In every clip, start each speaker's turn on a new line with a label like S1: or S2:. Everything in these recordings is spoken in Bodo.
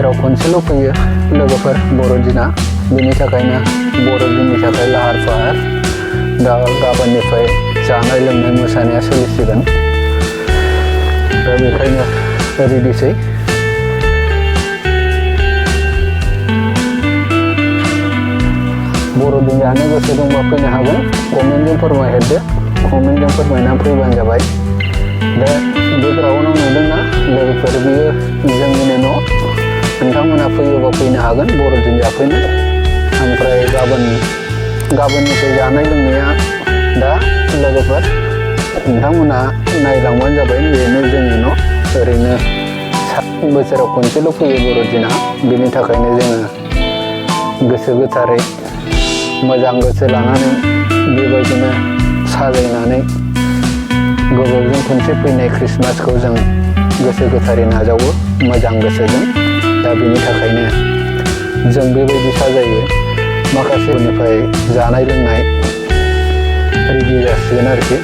S1: बोसोराव खनसेल' फैयो लोगोफोर बर'दिना। बेनि थाखायनो बर'दिननि थाखाय लाहार फाहार दा गाबोननिफ्राय जानाय लोंनाय मोसानाया सोलिसिगोन। दा बेखायनो रेडिसै। बर'दिन जानो गोसो दंबा फैनो हागोन। कमेन्टजों फोरमायहरदो। कमेन्टजों फोरमायना फैबानो जाबाय। दा बेकग्राउन्डआव नुदोंना लोगोफोर, बियो जोंनिनो न'। नोंथांमोना फैयोबा फैनो हागोन बर'दिन जाफैनो। ओमफ्राय गाबोननिफ्राय जानाय लोंनाया दा लोगोफोर नोंथांमोना नायलांबानो जाबाय। बेनो जोंनि न'। ओरैनो बोसोराव खनसेल' फैयो बर'दिना। बेनि थाखायनो जोङो गोसो गोथारै मोजां गोसो लानानै बेबायदिनो साजायनानै गोबावजों खनसे फैनाय ख्रिस्टमासखौ जों गोसो गोथारै नाजावो मोजां गोसोजों। दा बेनि थाखायनो जों बेबायदि साजायो। माखासेनिफ्राय जानाय लोंनाय रेडि जासिगोन आरोखि।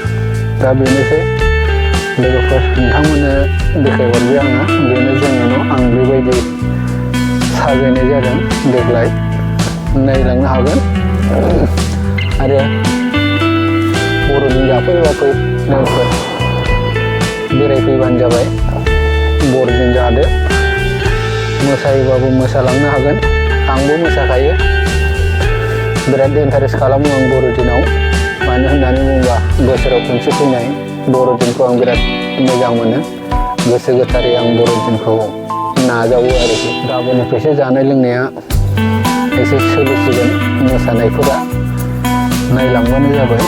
S1: दा बेनोसै लोगोफोर, नोंथांमोननो देखायहरबाय आङो। बेनो जोंनि न'। आं बेबायदि साजायनाय जादों देग्लाय। नायलांनो हागोन। आरो बर'दिन जाफैबा फै लोगोफोर, बेरायफैबानो जाबाय। बर'दिन जादो। मोसायोबाबो मोसालांनो हागोन। आंबो मोसाखायो। बिराद इन्टारेस्ट खालामो आं बर'दिनाव। मानो होननानै बुङोबा बोसोराव खनसे फैनाय बर'दिनखौ आं बिराद मोजां मोनो। गोसो गोथारै आं बर'दिनखौ नाजावो आरोखि। गाबोननिफ्रायसो जानाय लोंनाया एसे सोलिसिगोन। मोसानायफोरा नायलांबानो जाबाय।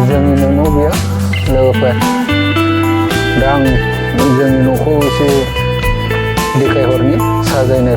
S1: जोंनिनो न' बेयो लोगोफोर। दा आं जोंनि न'खौ एसे देखायहरनि साजायनो